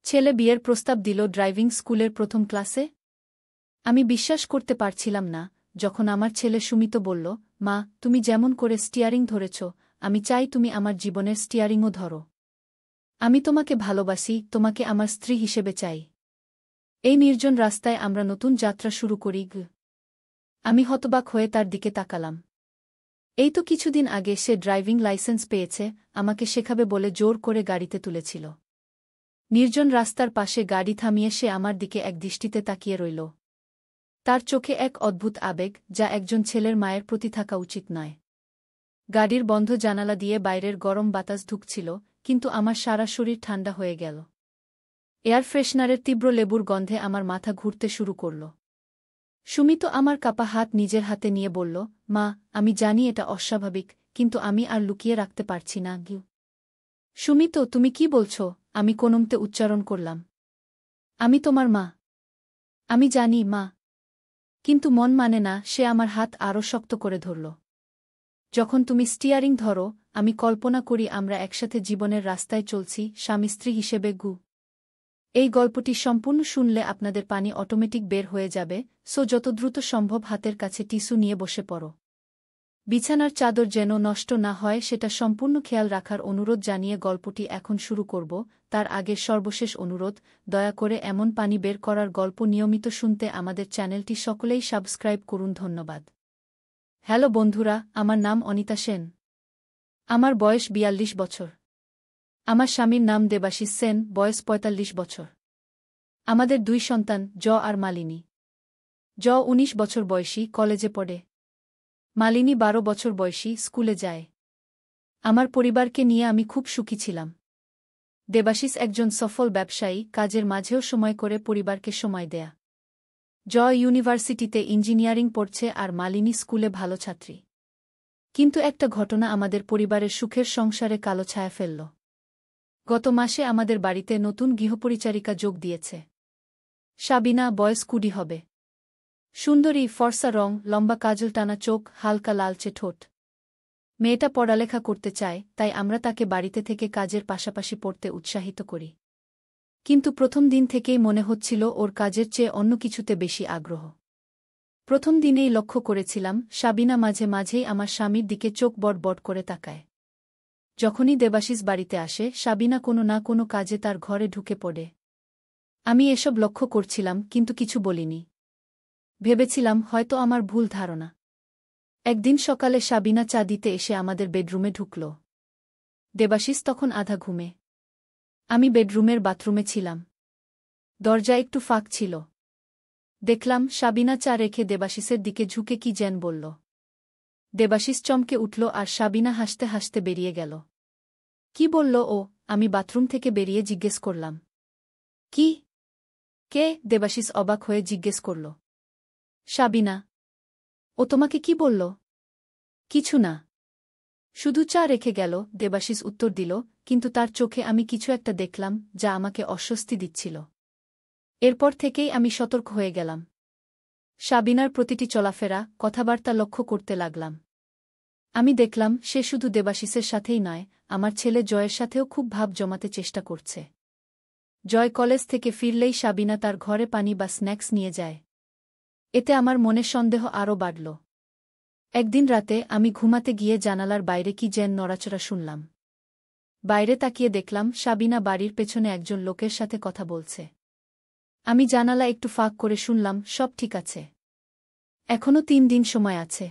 ছেলে বিয়ের প্রস্তাব দিল ড্রাইভিং স্কুলের প্রথম ক্লাসে। আমি বিশ্বাস করতে পারছিলাম না যখন আমার ছেলে সুমিত বলল, মা, তুমি যেমন করে স্টিয়ারিং ধরেছ, আমি চাই তুমি আমার জীবনের স্টিয়ারিংও ধরো। আমি তোমাকে ভালোবাসি, তোমাকে আমার স্ত্রী হিসেবে চাই। এই নির্জন রাস্তায় আমরা নতুন যাত্রা শুরু করি। আমি হতবাক হয়ে তার দিকে তাকালাম। এই তো কিছুদিন আগে সে ড্রাইভিং লাইসেন্স পেয়েছে, আমাকে শেখাবে বলে জোর করে গাড়িতে তুলেছিল। নির্জন রাস্তার পাশে গাড়ি থামিয়ে সে আমার দিকে এক দৃষ্টিতে তাকিয়ে রইল। তার চোখে এক অদ্ভুত আবেগ, যা একজন ছেলের মায়ের প্রতি থাকা উচিত নয়। গাড়ির বন্ধ জানালা দিয়ে বাইরের গরম বাতাস ঢুকছিল, কিন্তু আমার সারা শরীর ঠান্ডা হয়ে গেল। এয়ার ফ্রেশনারের তীব্র লেবুর গন্ধে আমার মাথা ঘুরতে শুরু করল। সুমিত আমার কাপা হাত নিজের হাতে নিয়ে বলল, মা, আমি জানি এটা অস্বাভাবিক, কিন্তু আমি আর লুকিয়ে রাখতে পারছি না। সুমিত, তুমি কি বলছ? আমি কোনমতে উচ্চারণ করলাম। আমি তোমার মা। আমি জানি, মা। কিন্তু মন মানে না। সে আমার হাত আরও শক্ত করে ধরল। যখন তুমি স্টিয়ারিং ধরো, আমি কল্পনা করি আমরা একসাথে জীবনের রাস্তায় চলছি, স্বামী স্ত্রী হিসেবে। এই গল্পটি সম্পূর্ণ শুনলে আপনাদের পানি অটোমেটিক বের হয়ে যাবে, সো যত দ্রুত সম্ভব হাতের কাছে টিস্যু নিয়ে বসে পড়ো। বিছানার চাদর যেন নষ্ট না হয় সেটা সম্পূর্ণ খেয়াল রাখার অনুরোধ জানিয়ে গল্পটি এখন শুরু করব। তার আগের সর্বশেষ অনুরোধ, দয়া করে এমন পানি বের করার গল্প নিয়মিত শুনতে আমাদের চ্যানেলটি সকলেই সাবস্ক্রাইব করুন। ধন্যবাদ। হ্যালো বন্ধুরা, আমার নাম অনিতা সেন। আমার বয়স ৪২ বছর। আমার স্বামীর নাম দেবাশিস সেন, বয়স ৪৫ বছর। আমাদের ২ সন্তান, আর মালিনী। ১৯ বছর বয়সী, কলেজে পড়ে। মালিনী ১২ বছর বয়সী, স্কুলে যায়। আমার পরিবারকে নিয়ে আমি খুব সুখী ছিলাম। দেবাশিস একজন সফল ব্যবসায়ী, কাজের মাঝেও সময় করে পরিবারকে সময় দেয়া। ইউনিভার্সিটিতে ইঞ্জিনিয়ারিং পড়ছে আর মালিনী স্কুলে ভালো ছাত্রী। কিন্তু একটা ঘটনা আমাদের পরিবারের সুখের সংসারে কালো ছায়া ফেলল। গত মাসে আমাদের বাড়িতে নতুন গৃহপরিচারিকা যোগ দিয়েছে। সাবিনা, বয়স ২০ হবে। সুন্দরী, ফর্সা রং, লম্বা কাজল টানা চোখ, হালকা লালচে ঠোঁট। মেয়েটা পড়ালেখা করতে চায়, তাই আমরা তাকে বাড়িতে থেকে কাজের পাশাপাশি পড়তে উৎসাহিত করি। কিন্তু প্রথম দিন থেকেই মনে হচ্ছিল ওর কাজের চেয়ে অন্য কিছুতে বেশি আগ্রহ। প্রথম দিনেই লক্ষ্য করেছিলাম, সাবিনা মাঝে মাঝেই আমার স্বামীর দিকে চোখ বড় বড় করে তাকায়। যখনই দেবাশিস বাড়িতে আসে, সাবিনা কোনো না কোনো কাজে তার ঘরে ঢুকে পড়ে। আমি এসব লক্ষ্য করছিলাম, কিন্তু কিছু বলিনি। ভেবেছিলাম হয়তো আমার ভুল ধারণা। একদিন সকালে সাবিনা চা দিতে এসে আমাদের বেডরুমে ঢুকল। দেবাশিস তখন আধা ঘুমে। আমি বেডরুমের বাথরুমে ছিলাম। দরজা একটু ফাঁক ছিল। দেখলাম সাবিনা চা রেখে দেবাশিসের দিকে ঝুঁকে কি যেন বলল। দেবাশিস চমকে উঠল আর সাবিনা হাসতে হাসতে বেরিয়ে গেল। কি বলল ও? আমি বাথরুম থেকে বেরিয়ে জিজ্ঞেস করলাম। কি? কে? দেবাশিস অবাক হয়ে জিজ্ঞেস করল। সাবিনা। ও তোমাকে কি বলল? কিছু না। শুধু চা রেখে গেল, দেবাশিস উত্তর দিল, কিন্তু তার চোখে আমি কিছু একটা দেখলাম যা আমাকে অস্বস্তি দিচ্ছিল। এরপর থেকেই আমি সতর্ক হয়ে গেলাম। সাবিনার প্রতিটি চলাফেরা, কথাবার্তা লক্ষ্য করতে লাগলাম। আমি দেখলাম সে শুধু দেবাশিসের সাথেই নয়, আমার ছেলে জয়ের সাথেও খুব ভাব জমাতে চেষ্টা করছে। জয় কলেজ থেকে ফিরলেই সাবিনা তার ঘরে পানি বা স্ন্যাক্স নিয়ে যায়। এতে আমার মনে সন্দেহ আরও বাড়ল। একদিন রাতে আমি ঘুমাতে গিয়ে জানালার বাইরে কি যেন নড়াচড়া শুনলাম। বাইরে তাকিয়ে দেখলাম সাবিনা বাড়ির পেছনে একজন লোকের সাথে কথা বলছে। আমি জানালা একটু ফাঁক করে শুনলাম, সব ঠিক আছে। এখনো ৩ দিন সময় আছে।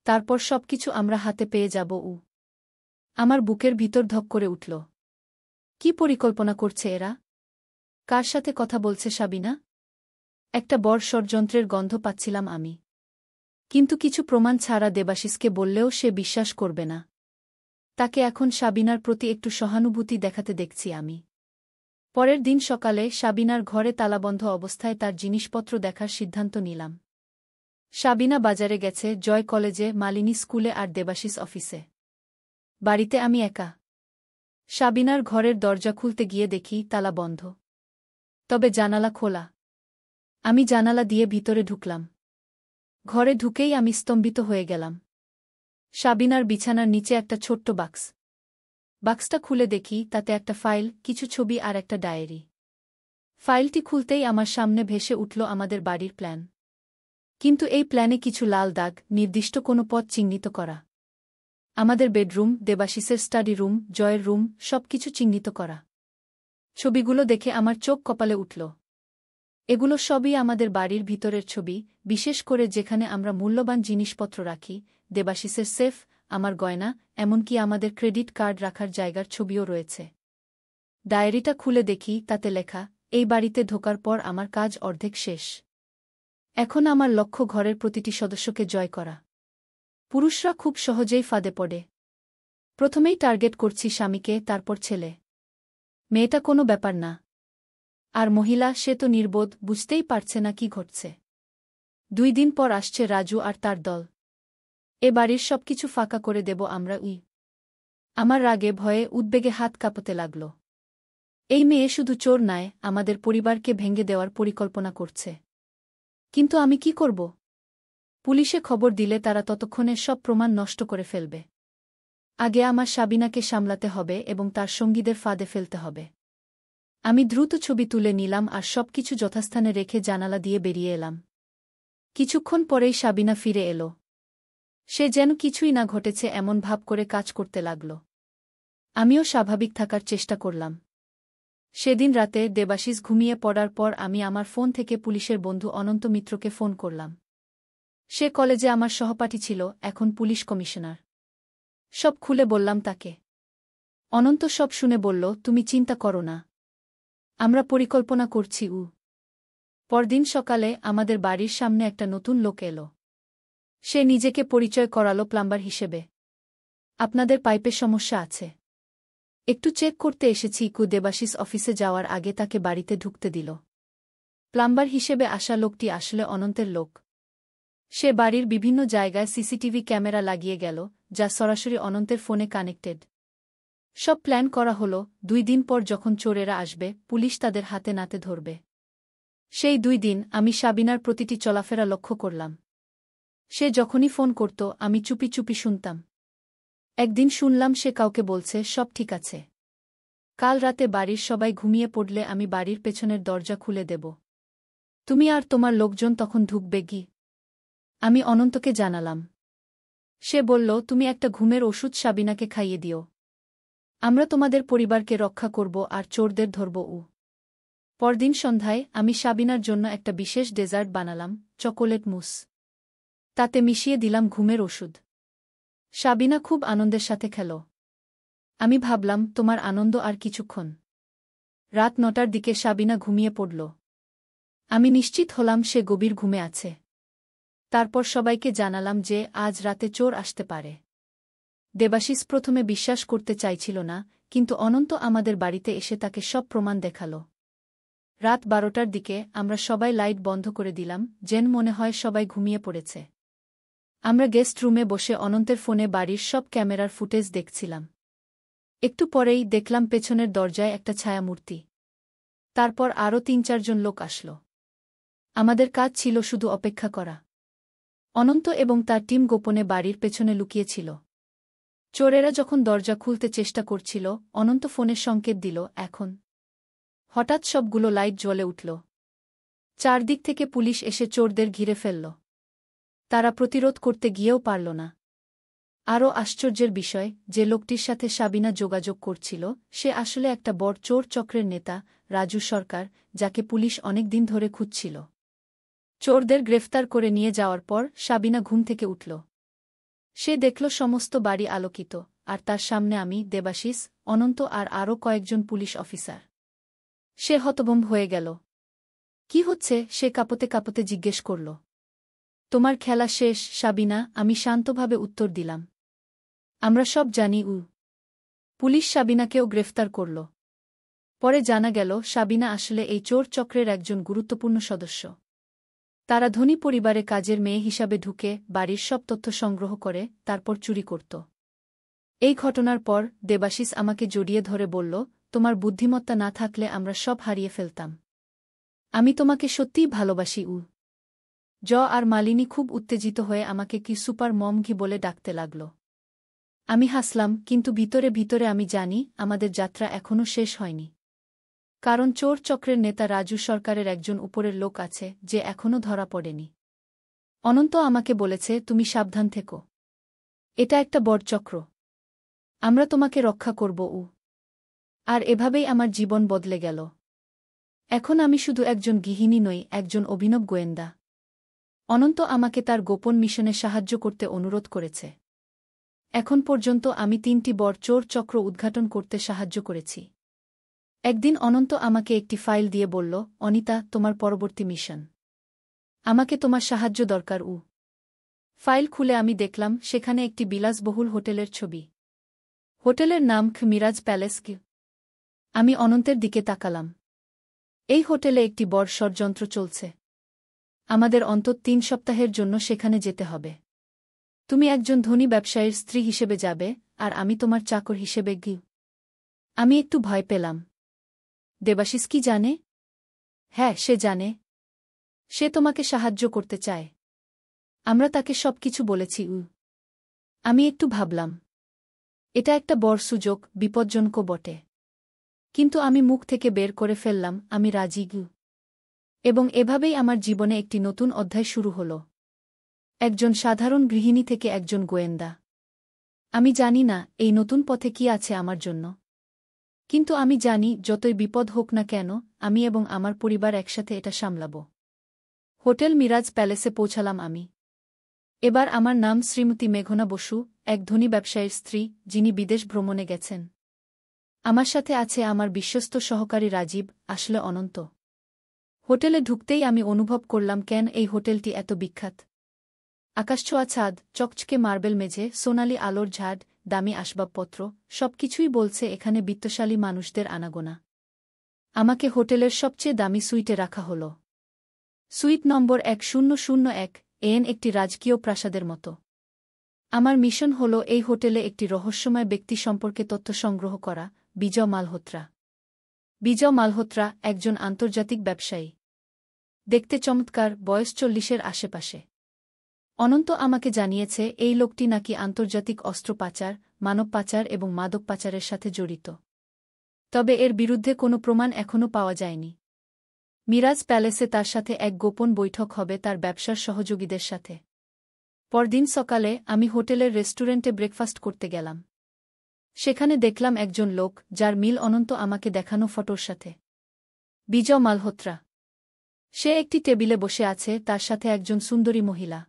তারপর সবকিছু আমরা হাতে পেয়ে যাব। আমার বুকের ভিতর ধক করে উঠল। কি পরিকল্পনা করছে এরা? কার সাথে কথা বলছে সাবিনা? একটা বড় ষড়যন্ত্রের গন্ধ পাচ্ছিলাম আমি। কিন্তু কিছু প্রমাণ ছাড়া দেবাশিসকে বললেও সে বিশ্বাস করবে না। তাকে এখন সাবিনার প্রতি একটু সহানুভূতি দেখাতে দেখছি আমি। পরের দিন সকালে সাবিনার ঘরে তালাবন্ধ অবস্থায় তার জিনিসপত্র দেখার সিদ্ধান্ত নিলাম। সাবিনা বাজারে গেছে, জয় কলেজে, মালিনী স্কুলে আর দেবাশিস অফিসে। বাড়িতে আমি একা। সাবিনার ঘরের দরজা খুলতে গিয়ে দেখি তালা বন্ধ। তবে জানালা খোলা। আমি জানালা দিয়ে ভিতরে ঢুকলাম। ঘরে ঢুকেই আমি স্তম্ভিত হয়ে গেলাম। সাবিনার বিছানার নিচে একটা ছোট্ট বাক্স। বাক্সটা খুলে দেখি তাতে একটা ফাইল, কিছু ছবি আর একটা ডায়েরি। ফাইলটি খুলতেই আমার সামনে ভেসে উঠল আমাদের বাড়ির প্ল্যান। কিন্তু এই প্ল্যানে কিছু লাল দাগ, নির্দিষ্ট কোনো পথ চিহ্নিত করা। আমাদের বেডরুম, দেবাশিসের স্টাডি রুম, জয়ের রুম, সবকিছু চিহ্নিত করা। ছবিগুলো দেখে আমার চোখ কপালে উঠল। এগুলো সবই আমাদের বাড়ির ভিতরের ছবি, বিশেষ করে যেখানে আমরা মূল্যবান জিনিসপত্র রাখি, দেবাশিসের সেফ, আমার গয়না, এমনকি আমাদের ক্রেডিট কার্ড রাখার জায়গার ছবিও রয়েছে। ডায়েরিটা খুলে দেখি, তাতে লেখা, এই বাড়িতে ঢোকার পর আমার কাজ অর্ধেক শেষ। এখন আমার লক্ষ্য ঘরের প্রতিটি সদস্যকে জয় করা। পুরুষরা খুব সহজেই ফাঁদে পড়ে। প্রথমেই টার্গেট করছি স্বামীকে, তারপর ছেলে। মেয়েটা কোনো ব্যাপার না। আর মহিলা, সে তো নির্বোধ, বুঝতেই পারছে না কি ঘটছে। 2 দিন পর আসছে রাজু আর তার দল। এ বাড়ির সবকিছু ফাঁকা করে দেব আমরা। আমার রাগে, ভয়ে, উদ্বেগে হাত কাঁপতে লাগল। এই মেয়ে শুধু চোর নয়, আমাদের পরিবারকে ভেঙে দেওয়ার পরিকল্পনা করছে। কিন্তু আমি কি করব? পুলিশে খবর দিলে তারা ততক্ষণে সব প্রমাণ নষ্ট করে ফেলবে। আগে আমার সাবিনাকে সামলাতে হবে এবং তার সঙ্গীদের ফাঁদে ফেলতে হবে। আমি দ্রুত ছবি তুলে নিলাম আর সবকিছু যথাস্থানে রেখে জানালা দিয়ে বেরিয়ে এলাম। কিছুক্ষণ পরেই সাবিনা ফিরে এলো। সে যেন কিছুই না ঘটেছে এমন ভাব করে কাজ করতে লাগল। আমিও স্বাভাবিক থাকার চেষ্টা করলাম। সেদিন রাতে দেবাশিস ঘুমিয়ে পড়ার পর আমি আমার ফোন থেকে পুলিশের বন্ধু অনন্ত মিত্রকে ফোন করলাম। সে কলেজে আমার সহপাঠী ছিল, এখন পুলিশ কমিশনার। সব খুলে বললাম তাকে। অনন্ত সব শুনে বলল, তুমি চিন্তা করো না, আমরা পরিকল্পনা করছি। পরদিন সকালে আমাদের বাড়ির সামনে একটা নতুন লোক এলো। সে নিজেকে পরিচয় করালো প্লাম্বার হিসেবে। আপনাদের পাইপে সমস্যা আছে, একটু চেক করতে এসেছি। দেবাশিস অফিসে যাওয়ার আগে তাকে বাড়িতে ঢুকতে দিল। প্লাম্বার হিসেবে আসা লোকটি আসলে অনন্তের লোক। সে বাড়ির বিভিন্ন জায়গায় সিসিটিভি ক্যামেরা লাগিয়ে গেল, যা সরাসরি অনন্তের ফোনে কানেক্টেড। সব প্ল্যান করা হলো, 2 দিন পর যখন চোরেরা আসবে, পুলিশ তাদের হাতে নাতে ধরবে। সেই 2 দিন আমি সাবিনার প্রতিটি চলাফেরা লক্ষ্য করলাম। সে যখনই ফোন করত, আমি চুপি চুপি শুনতাম। একদিন শুনলাম সে কাউকে বলছে, সব ঠিক আছে, কাল রাতে বাড়ির সবাই ঘুমিয়ে পড়লে আমি বাড়ির পেছনের দরজা খুলে দেব। তুমি আর তোমার লোকজন তখন ঢুকবে কি? আমি অনন্তকে জানালাম। সে বলল, তুমি একটা ঘুমের ওষুধ সাবিনাকে খাইয়ে দিও। আমরা তোমাদের পরিবারকে রক্ষা করব আর চোরদের ধরব। পরদিন সন্ধ্যায় আমি সাবিনার জন্য একটা বিশেষ ডেজার্ট বানালাম, চকোলেট মুস। তাতে মিশিয়ে দিলাম ঘুমের ওষুধ। সাবিনা খুব আনন্দের সাথে খেল। আমি ভাবলাম, তোমার আনন্দ আর কিছুক্ষণ। রাত 9টার দিকে সাবিনা ঘুমিয়ে পড়ল। আমি নিশ্চিত হলাম সে গভীর ঘুমে আছে। তারপর সবাইকে জানালাম যে আজ রাতে চোর আসতে পারে। দেবাশিস প্রথমে বিশ্বাস করতে চাইছিল না, কিন্তু অনন্ত আমাদের বাড়িতে এসে তাকে সব প্রমাণ দেখাল। রাত 12টার দিকে আমরা সবাই লাইট বন্ধ করে দিলাম, যেন মনে হয় সবাই ঘুমিয়ে পড়েছে। আমরা গেস্ট রুমে বসে অনন্তের ফোনে বাড়ির সব ক্যামেরার ফুটেজ দেখছিলাম। একটু পরেই দেখলাম পেছনের দরজায় একটা ছায়ামূর্তি। তারপর আরও 3-4 জন লোক আসল। আমাদের কাজ ছিল শুধু অপেক্ষা করা। অনন্ত এবং তার টিম গোপনে বাড়ির পেছনে লুকিয়েছিল। চোরেরা যখন দরজা খুলতে চেষ্টা করছিল, অনন্ত ফোনে সংকেত দিল, এখন। হঠাৎ সবগুলো লাইট জ্বলে উঠল। চারদিক থেকে পুলিশ এসে চোরদের ঘিরে ফেলল। তারা প্রতিরোধ করতে গিয়েও পারল না। আরও আশ্চর্যের বিষয়, যে লোকটির সাথে সাবিনা যোগাযোগ করছিল, সে আসলে একটা বড় চোর চক্রের নেতা, রাজু সরকার, যাকে পুলিশ অনেক দিন ধরে খুঁজছিল। চোরদের গ্রেফতার করে নিয়ে যাওয়ার পর সাবিনা ঘুম থেকে উঠল। সে দেখল সমস্ত বাড়ি আলোকিত, আর তার সামনে আমি, দেবাশিস, অনন্ত আর আরও কয়েকজন পুলিশ অফিসার। সে হতভম্ব হয়ে গেল। কি হচ্ছে? সে কাঁপতে কাঁপতে জিজ্ঞেস করল। তোমার খেলা শেষ, সাবিনা, আমি শান্তভাবে উত্তর দিলাম। আমরা সব জানি। পুলিশ সাবিনাকেও গ্রেফতার করল। পরে জানা গেল সাবিনা আসলে এই চোর চক্রের একজন গুরুত্বপূর্ণ সদস্য। তারা ধনী পরিবারে কাজের মেয়ে হিসাবে ঢুকে বাড়ির সব তথ্য সংগ্রহ করে তারপর চুরি করত। এই ঘটনার পর দেবাশিস আমাকে জড়িয়ে ধরে বলল, তোমার বুদ্ধিমত্তা না থাকলে আমরা সব হারিয়ে ফেলতাম। আমি তোমাকে সত্যিই ভালোবাসি। আর মালিনী খুব উত্তেজিত হয়ে আমাকে কি সুপার মম ঘি বলে ডাকতে লাগল। আমি হাসলাম, কিন্তু ভিতরে ভিতরে আমি জানি আমাদের যাত্রা এখনও শেষ হয়নি। কারণ চোর চক্রের নেতা রাজু সরকারের একজন উপরের লোক আছে যে এখনও ধরা পড়েনি। অনন্ত আমাকে বলেছে তুমি সাবধান থেকো। এটা একটা বড় চক্র। আমরা তোমাকে রক্ষা করব। আর এভাবেই আমার জীবন বদলে গেল। এখন আমি শুধু একজন গৃহিণী নই, একজন অভিনব গোয়েন্দা। অনন্ত আমাকে তার গোপন মিশনে সাহায্য করতে অনুরোধ করেছে। এখন পর্যন্ত আমি 3টি বড় চোর চক্র উদ্ঘাটন করতে সাহায্য করেছি। একদিন অনন্ত আমাকে একটি ফাইল দিয়ে বলল, অনিতা, তোমার পরবর্তী মিশন। আমাকে তোমার সাহায্য দরকার। ফাইল খুলে আমি দেখলাম সেখানে একটি বিলাসবহুল হোটেলের ছবি। হোটেলের নাম মিরাজ প্যালেস। আমি অনন্তের দিকে তাকালাম। এই হোটেলে একটি বড় ষড়যন্ত্র চলছে। আমাদের অন্তত 3 সপ্তাহের জন্য সেখানে যেতে হবে। তুমি একজন ধনী ব্যবসায়ীর স্ত্রী হিসেবে যাবে, আর আমি তোমার চাকর হিসেবে গিয়ে। আমি একটু ভয় পেলাম। দেবাশিস কি জানে? হ্যাঁ, সে জানে। সে তোমাকে সাহায্য করতে চায়। আমরা তাকে সবকিছু বলেছি। আমি একটু ভাবলাম, এটা একটা বড় সুযোগ, বিপজ্জনকও বটে। কিন্তু আমি মুখ থেকে বের করে ফেললাম, আমি রাজি। এবং এভাবেই আমার জীবনে একটি নতুন অধ্যায় শুরু হল। একজন সাধারণ গৃহিণী থেকে একজন গোয়েন্দা। আমি জানি না এই নতুন পথে কি আছে আমার জন্য। কিন্তু আমি জানি যতই বিপদ হোক না কেন, আমি এবং আমার পরিবার একসাথে এটা সামলাব। হোটেল মিরাজ প্যালেসে পৌঁছালাম আমি। এবার আমার নাম শ্রীমতী মেঘনা বসু, এক ধনী ব্যবসায়ীর স্ত্রী, যিনি বিদেশ ভ্রমণে গেছেন। আমার সাথে আছে আমার বিশ্বস্ত সহকারী রাজীব, আসলে অনন্ত। হোটেলে ঢুকতেই আমি অনুভব করলাম কেন এই হোটেলটি এত বিখ্যাত। আকাশছোঁয়া ছাদ, চকচকে মার্বেল মেঝে, সোনালি আলোর ঝাড়, দামি আসবাবপত্র, সবকিছুই বলছে এখানে বিত্তশালী মানুষদের আনাগোনা। আমাকে হোটেলের সবচেয়ে দামি সুইটে রাখা হল। সুইট নম্বর 1001, একটি রাজকীয় প্রাসাদের মতো। আমার মিশন হল এই হোটেলে একটি রহস্যময় ব্যক্তি সম্পর্কে তথ্য সংগ্রহ করা, বিজয় মালহোত্রা। বিজয় মালহোত্রা একজন আন্তর্জাতিক ব্যবসায়ী। দেখতে চমৎকার, বয়স 40-এর আশেপাশে। অনন্ত আমাকে জানিয়েছে এই লোকটি নাকি আন্তর্জাতিক অস্ত্র পাচার, মানব পাচার এবং মাদক পাচারের সাথে জড়িত। তবে এর বিরুদ্ধে কোনো প্রমাণ এখনও পাওয়া যায়নি। মিরাজ প্যালেসে তার সাথে এক গোপন বৈঠক হবে তার ব্যবসার সহযোগীদের সাথে। পরদিন সকালে আমি হোটেলের রেস্টুরেন্টে ব্রেকফাস্ট করতে গেলাম। সেখানে দেখলাম একজন লোক, যার মিল অনন্ত আমাকে দেখানো ফটোর সাথে। বিজয় মালহোত্রা। সে একটি টেবিলে বসে আছে, তার সাথে একজন সুন্দরী মহিলা।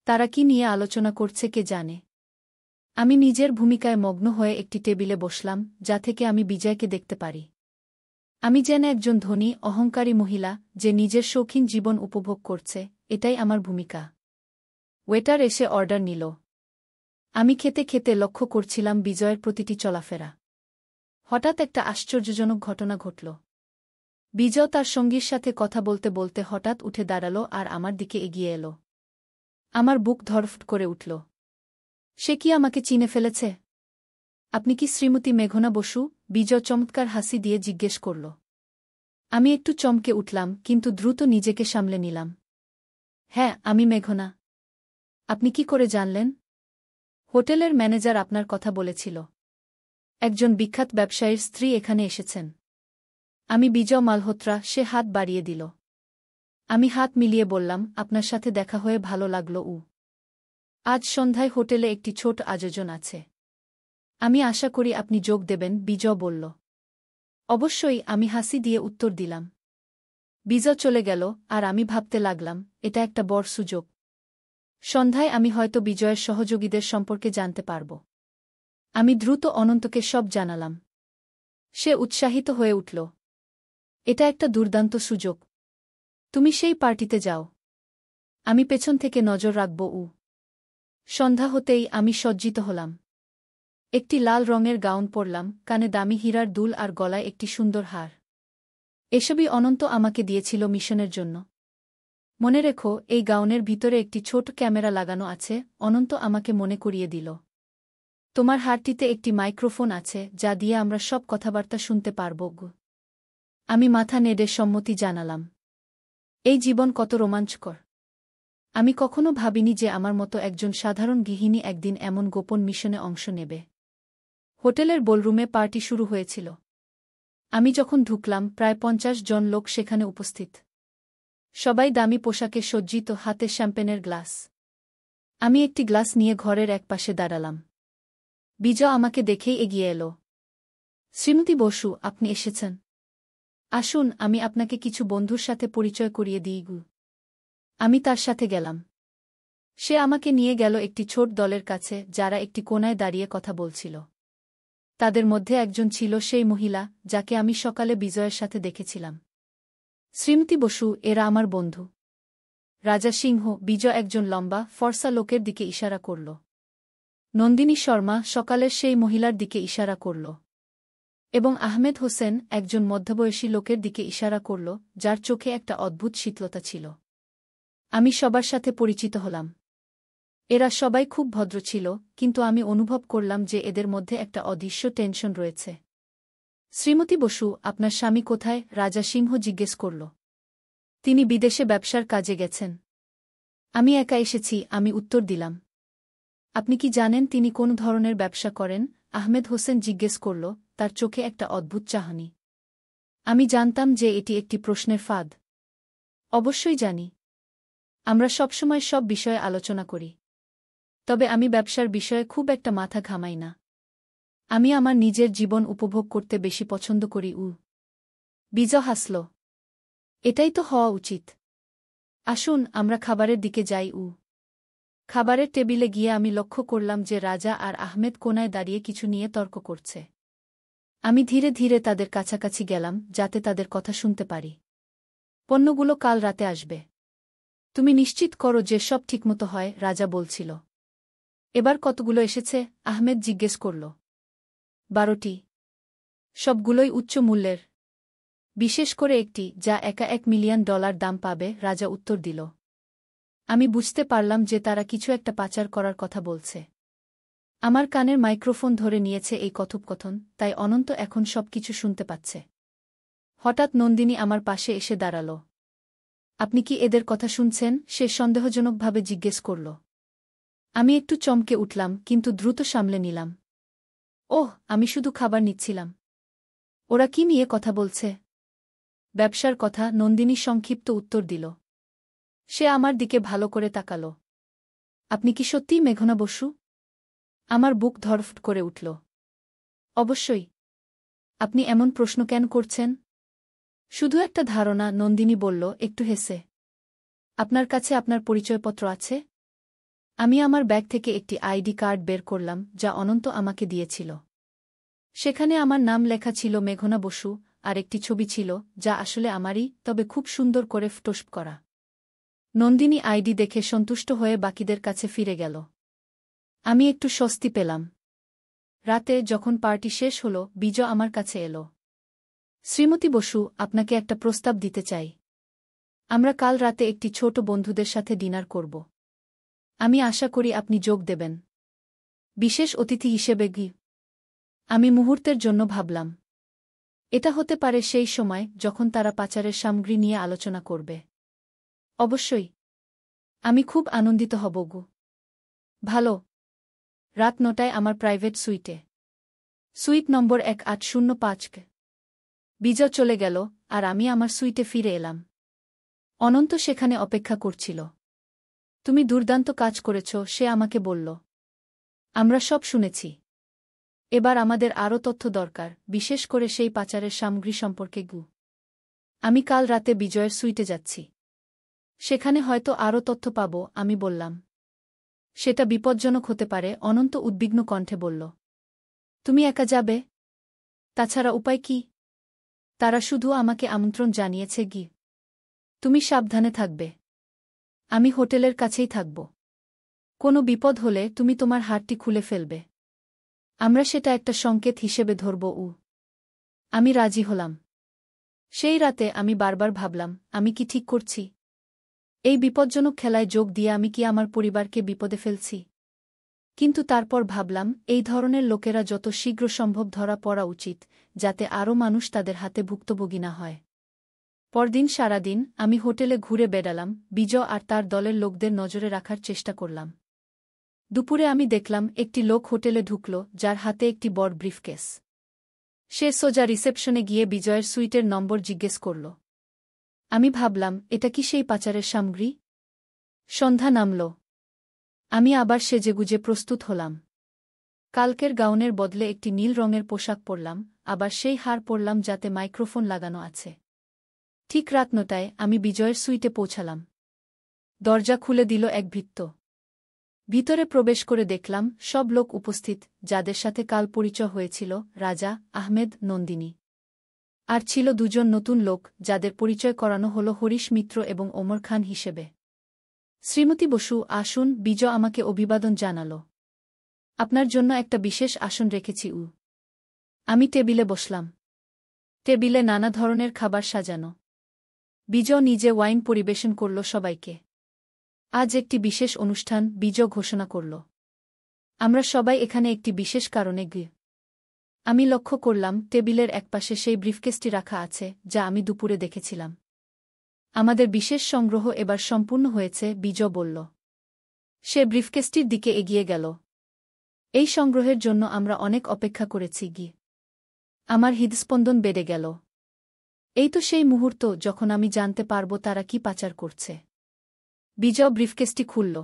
তারা কি নিয়ে আলোচনা করছে কে জানে। আমি নিজের ভূমিকায় মগ্ন হয়ে একটি টেবিলে বসলাম, যা থেকে আমি বিজয়কে দেখতে পারি। আমি যেন একজন ধনী, অহংকারী মহিলা, যে নিজের শৌখিন জীবন উপভোগ করছে, এটাই আমার ভূমিকা। ওয়েটার এসে অর্ডার নিল। আমি খেতে খেতে লক্ষ্য করছিলাম বিজয়ের প্রতিটি চলাফেরা। হঠাৎ একটা আশ্চর্যজনক ঘটনা ঘটল। বিজয় তার সঙ্গীর সাথে কথা বলতে বলতে হঠাৎ উঠে দাঁড়াল আর আমার দিকে এগিয়ে এল। আমার বুক ধড়ফড় করে উঠল। সে কি আমাকে চিনে ফেলেছে? আপনি কি শ্রীমতী মেঘনা বসু? বিজয় চমৎকার হাসি দিয়ে জিজ্ঞেস করল। আমি একটু চমকে উঠলাম, কিন্তু দ্রুত নিজেকে সামলে নিলাম। হ্যাঁ, আমি মেঘনা। আপনি কি করে জানলেন? হোটেলের ম্যানেজার আপনার কথা বলেছিল। একজন বিখ্যাত ব্যবসায়ীর স্ত্রী এখানে এসেছেন। আমি বিজয় মালহোত্রা। সে হাত বাড়িয়ে দিল। আমি হাত মিলিয়ে বললাম, আপনার সাথে দেখা হয়ে ভালো লাগল। আজ সন্ধ্যায় হোটেলে একটি ছোট আয়োজন আছে। আমি আশা করি আপনি যোগ দেবেন, বিজয় বলল। অবশ্যই, আমি হাসি দিয়ে উত্তর দিলাম। বিজয় চলে গেল, আর আমি ভাবতে লাগলাম, এটা একটা বড় সুযোগ। সন্ধ্যায় আমি হয়তো বিজয়ের সহযোগীদের সম্পর্কে জানতে পারব। আমি দ্রুত অনন্তকে সব জানালাম। সে উৎসাহিত হয়ে উঠল। এটা একটা দুর্দান্ত সুযোগ। তুমি সেই পার্টিতে যাও। আমি পেছন থেকে নজর রাখব। সন্ধ্যা হতেই আমি সজ্জিত হলাম। একটি লাল রঙের গাউন পরলাম, কানে দামি হীরার দুল আর গলায় একটি সুন্দর হার। এসবই অনন্ত আমাকে দিয়েছিল মিশনের জন্য। মনে রেখো, এই গাউনের ভিতরে একটি ছোট ক্যামেরা লাগানো আছে, অনন্ত আমাকে মনে করিয়ে দিল। তোমার হারটিতে একটি মাইক্রোফোন আছে, যা দিয়ে আমরা সব কথাবার্তা শুনতে পারব। আমি মাথা নেড়ে সম্মতি জানালাম। এই জীবন কত রোমাঞ্চকর! আমি কখনো ভাবিনি যে আমার মতো একজন সাধারণ গৃহিণী একদিন এমন গোপন মিশনে অংশ নেবে। হোটেলের বলরুমে পার্টি শুরু হয়েছিল। আমি যখন ঢুকলাম প্রায় ৫০ জন লোক সেখানে উপস্থিত। সবাই দামি পোশাকে সজ্জিত, হাতে শ্যাম্পেনের গ্লাস। আমি একটি গ্লাস নিয়ে ঘরের একপাশে দাঁড়ালাম। বিজয় আমাকে দেখেই এগিয়ে এলো। শ্রীমতী বসু, আপনি এসেছেন। আসুন, আমি আপনাকে কিছু বন্ধুর সাথে পরিচয় করিয়ে দিই। আমি তার সাথে গেলাম। সে আমাকে নিয়ে গেল একটি ছোট দলের কাছে, যারা একটি কোণায় দাঁড়িয়ে কথা বলছিল। তাদের মধ্যে একজন ছিল সেই মহিলা যাকে আমি সকালে বিজয়ের সাথে দেখেছিলাম। শ্রীমতী বসু, এরা আমার বন্ধু। রাজা সিংহ। বিজয় একজন লম্বা ফর্সা লোকের দিকে ইশারা করল। নন্দিনী শর্মা সকালের সেই মহিলার দিকে ইশারা করল। এবং আহমেদ হোসেন একজন মধ্যবয়সী লোকের দিকে ইশারা করল, যার চোখে একটা অদ্ভুত শীতলতা ছিল। আমি সবার সাথে পরিচিত হলাম। এরা সবাই খুব ভদ্র ছিল, কিন্তু আমি অনুভব করলাম যে এদের মধ্যে একটা অদৃশ্য টেনশন রয়েছে। শ্রীমতী বসু, আপনার স্বামী কোথায়? রাজা সিংহ জিজ্ঞেস করল। তিনি বিদেশে ব্যবসার কাজে গেছেন। আমি একা এসেছি, আমি উত্তর দিলাম। আপনি কি জানেন তিনি কোন ধরনের ব্যবসা করেন? আহমেদ হোসেন জিজ্ঞেস করল, তার চোখে একটা অদ্ভুত চাহনি। আমি জানতাম যে এটি একটি প্রশ্নের ফাঁদ। অবশ্যই জানি। আমরা সবসময় সব বিষয়ে আলোচনা করি। তবে আমি ব্যবসার বিষয়ে খুব একটা মাথা ঘামাই না। আমি আমার নিজের জীবন উপভোগ করতে বেশি পছন্দ করি। বিজয় হাসল। এটাই তো হওয়া উচিত। আসুন, আমরা খাবারের দিকে যাই। খাবারের টেবিলে গিয়ে আমি লক্ষ্য করলাম যে রাজা আর আহমেদ কোণায় দাঁড়িয়ে কিছু নিয়ে তর্ক করছে। আমি ধীরে ধীরে তাদের কাছাকাছি গেলাম, যাতে তাদের কথা শুনতে পারি। পণ্যগুলো কাল রাতে আসবে। তুমি নিশ্চিত করো যে সব ঠিকমতো হয়, রাজা বলছিল। এবার কতগুলো এসেছে? আহমেদ জিজ্ঞেস করল। ১২টি। সবগুলোই উচ্চ মূল্যের। বিশেষ করে একটি, যা একা $1 মিলিয়ন দাম পাবে, রাজা উত্তর দিল। আমি বুঝতে পারলাম যে তারা কিছু একটা পাচার করার কথা বলছে। আমার কানের মাইক্রোফোন ধরে নিয়েছে এই কথোপকথন, তাই অনন্ত এখন সবকিছু শুনতে পাচ্ছে। হঠাৎ নন্দিনী আমার পাশে এসে দাঁড়াল। আপনি কি এদের কথা শুনছেন? সে সন্দেহজনকভাবে জিজ্ঞেস করল। আমি একটু চমকে উঠলাম, কিন্তু দ্রুত সামলে নিলাম। ওহ, আমি শুধু খাবার নিচ্ছিলাম। ওরা কি নিয়ে কথা বলছে? ব্যবসার কথা, নন্দিনী সংক্ষিপ্ত উত্তর দিল। সে আমার দিকে ভালো করে তাকাল। আপনি কি সত্যিই মেঘনা বসু? আমার বুক ধড়ফড় করে উঠল। অবশ্যই। আপনি এমন প্রশ্ন কেন করছেন? শুধু একটা ধারণা, নন্দিনী বলল একটু হেসে। আপনার কাছে আপনার পরিচয়পত্র আছে? আমি আমার ব্যাগ থেকে একটি আইডি কার্ড বের করলাম, যা অনন্ত আমাকে দিয়েছিল। সেখানে আমার নাম লেখা ছিল মেঘনা বসু, আর একটি ছবি ছিল, যা আসলে আমারই, তবে খুব সুন্দর করে ফটোশপ করা। নন্দিনী আইডি দেখে সন্তুষ্ট হয়ে বাকিদের কাছে ফিরে গেল। আমি একটু স্বস্তি পেলাম। রাতে যখন পার্টি শেষ হল, বিজয় আমার কাছে এলো। শ্রীমতী বসু, আপনাকে একটা প্রস্তাব দিতে চাই। আমরা কাল রাতে একটি ছোট বন্ধুদের সাথে ডিনার করব। আমি আশা করি আপনি যোগ দেবেন। বিশেষ অতিথি হিসেবে। আমি মুহূর্তের জন্য ভাবলাম। এটা হতে পারে সেই সময় যখন তারা পাচারের সামগ্রী নিয়ে আলোচনা করবে। অবশ্যই। আমি খুব আনন্দিত হব। ভালো। রাত ৯টায় আমার প্রাইভেট সুইটে। সুইট নম্বর 1805। বিজয় চলে গেল, আর আমি আমার সুইটে ফিরে এলাম। অনন্ত সেখানে অপেক্ষা করছিল। তুমি দুর্দান্ত কাজ করেছ, সে আমাকে বলল। আমরা সব শুনেছি। এবার আমাদের আরও তথ্য দরকার, বিশেষ করে সেই পাচারের সামগ্রী সম্পর্কে। আমি কাল রাতে বিজয়ের সুইটে যাচ্ছি। সেখানে হয়তো আরও তথ্য পাব, আমি বললাম। সেটা বিপজ্জনক হতে পারে, অনন্ত উদ্বিগ্ন কণ্ঠে বলল। তুমি একা যাবে? তাছাড়া উপায় কি? তারা শুধু আমাকে আমন্ত্রণ জানিয়েছে। তুমি সাবধানে থাকবে। আমি হোটেলের কাছেই থাকব। কোনো বিপদ হলে তুমি তোমার হাতটি খুলে ফেলবে। আমরা সেটা একটা সংকেত হিসেবে ধরব। আমি রাজি হলাম। সেই রাতে আমি বারবার ভাবলাম, আমি কি ঠিক করছি? এই বিপজ্জনক খেলায় যোগ দিয়ে আমি কি আমার পরিবারকে বিপদে ফেলছি? কিন্তু তারপর ভাবলাম, এই ধরনের লোকেরা যত শীঘ্র সম্ভব ধরা পড়া উচিত, যাতে আরও মানুষ তাদের হাতে ভুক্তভোগী না হয়। পরদিন সারাদিন আমি হোটেলে ঘুরে বেড়ালাম, বিজয় আর তার দলের লোকদের নজরে রাখার চেষ্টা করলাম। দুপুরে আমি দেখলাম একটি লোক হোটেলে ঢুকল, যার হাতে একটি বড় ব্রিফকেস। সে সোজা রিসেপশনে গিয়ে বিজয়ের সুইটের নম্বর জিজ্ঞেস করল। আমি ভাবলাম, এটা কি সেই পাচারের সামগ্রী? সন্ধ্যা নামল। আমি আবার সেজেগুজে প্রস্তুত হলাম। কালকের গাউনের বদলে একটি নীল রঙের পোশাক পরলাম, আবার সেই হার পরলাম যাতে মাইক্রোফোন লাগানো আছে। ঠিক রাত ৯টায় আমি বিজয়ের সুইটে পৌঁছালাম। দরজা খুলে দিল এক ভৃত্য। ভিতরে প্রবেশ করে দেখলাম সব লোক উপস্থিত, যাদের সাথে কাল পরিচয় হয়েছিল, রাজা, আহমেদ, নন্দিনী। আর ছিল দুজন নতুন লোক, যাদের পরিচয় করানো হল হরিশ মিত্র এবং ওমর খান হিসেবে। শ্রীমতী বসু, আসুন। বিজয় আমাকে অভিবাদন জানাল। আপনার জন্য একটা বিশেষ আসন রেখেছি। আমি টেবিলে বসলাম। টেবিলে নানা ধরনের খাবার সাজানো। বিজয় নিজে ওয়াইন পরিবেশন করল সবাইকে। আজ একটি বিশেষ অনুষ্ঠান, বিজয় ঘোষণা করল। আমরা সবাই এখানে একটি বিশেষ কারণে গিয়ে। আমি লক্ষ্য করলাম টেবিলের একপাশে সেই ব্রিফকেসটি রাখা আছে, যা আমি দুপুরে দেখেছিলাম। আমাদের বিশেষ সংগ্রহ এবার সম্পূর্ণ হয়েছে, বিজয় বলল। সে ব্রিফকেসটির দিকে এগিয়ে গেল। এই সংগ্রহের জন্য আমরা অনেক অপেক্ষা করেছি। আমার হৃদস্পন্দন বেড়ে গেল। এই তো সেই মুহূর্ত যখন আমি জানতে পারব তারা কি পাচার করছে। বিজয় ব্রিফকেসটি খুলল।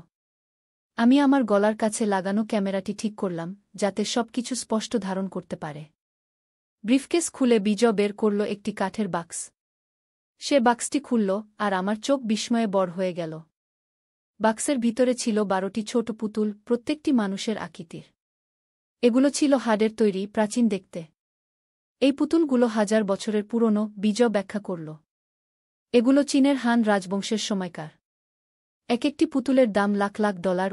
আমি আমার গলার কাছে লাগানো ক্যামেরাটি ঠিক করলাম, যাতে সবকিছু স্পষ্ট ধারণ করতে পারে। ব্রিফকেস খুলে বিজয় বের করল একটি কাঠের বাক্স। সে বাক্সটি খুলল, আর আমার চোখ বিস্ময়ে বড় হয়ে গেল। বাক্সের ভিতরে ছিল 12টি ছোট পুতুল, প্রত্যেকটি মানুষের আকৃতির। এগুলো ছিল হাড়ের তৈরি, প্রাচীন দেখতে। এই পুতুলগুলো 1000 বছরের পুরনো, বিজয় ব্যাখ্যা করল। এগুলো চীনের হান রাজবংশের সময়কার। এক একটি পুতুলের দাম লাখ লাখ ডলার।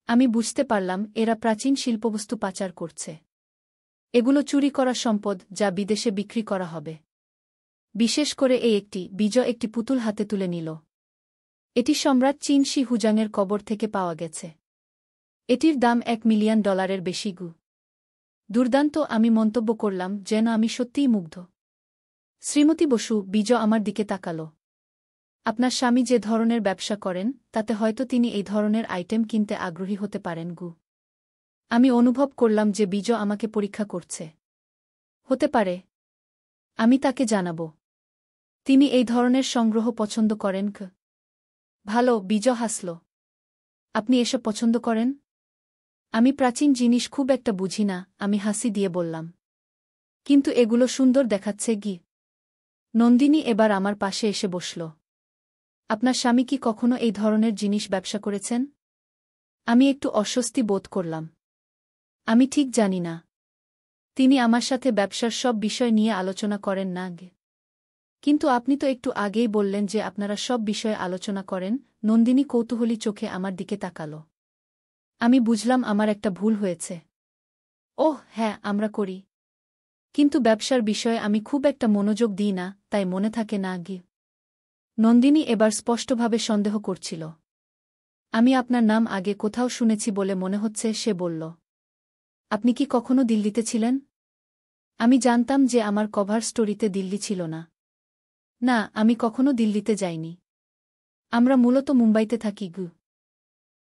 আমি বুঝতে পারলাম এরা প্রাচীন শিল্পবস্তু পাচার করছে। এগুলো চুরি করা সম্পদ, যা বিদেশে বিক্রি করা হবে। বিশেষ করে এই একটি। বিজয় একটি পুতুল হাতে তুলে নিল। এটি সম্রাট চীন শি হুজাংয়ের কবর থেকে পাওয়া গেছে। এটির দাম $1 মিলিয়ন বেশি। দুর্দান্ত, আমি মন্তব্য করলাম, যেন আমি সত্যিই মুগ্ধ। শ্রীমতী বসু, বিজয় আমার দিকে তাকাল। আপনার স্বামী যে ধরনের ব্যবসা করেন, তাতে হয়তো তিনি এই ধরনের আইটেম কিনতে আগ্রহী হতে পারেন। আমি অনুভব করলাম যে বিজয় আমাকে পরীক্ষা করছে। হতে পারে। আমি তাকে জানাব। তিনি এই ধরনের সংগ্রহ পছন্দ করেন। ভালো, বিজয় হাসল। আপনি এসব পছন্দ করেন? আমি প্রাচীন জিনিস খুব একটা বুঝি না, আমি হাসি দিয়ে বললাম। কিন্তু এগুলো সুন্দর দেখাচ্ছে। নন্দিনী এবার আমার পাশে এসে বসল। আপনার স্বামী কি কখনো এই ধরনের জিনিস ব্যবসা করেছেন? আমি একটু অস্বস্তি বোধ করলাম। আমি ঠিক জানি না। তিনি আমার সাথে ব্যবসার সব বিষয় নিয়ে আলোচনা করেন না। কিন্তু আপনি তো একটু আগেই বললেন যে আপনারা সব বিষয়ে আলোচনা করেন। নন্দিনী কৌতূহলী চোখে আমার দিকে তাকাল। আমি বুঝলাম আমার একটা ভুল হয়েছে। ওহ হ্যাঁ, আমরা করি। কিন্তু ব্যবসার বিষয়ে আমি খুব একটা মনোযোগ দিই না, তাই মনে থাকে না। নন্দিনী এবার স্পষ্টভাবে সন্দেহ করছিল। আমি আপনার নাম আগে কোথাও শুনেছি বলে মনে হচ্ছে, সে বলল। আপনি কি কখনো দিল্লিতে ছিলেন? আমি জানতাম যে আমার কভার স্টোরিতে দিল্লি ছিল না। না, আমি কখনো দিল্লিতে যাইনি। আমরা মূলত মুম্বাইতে থাকি।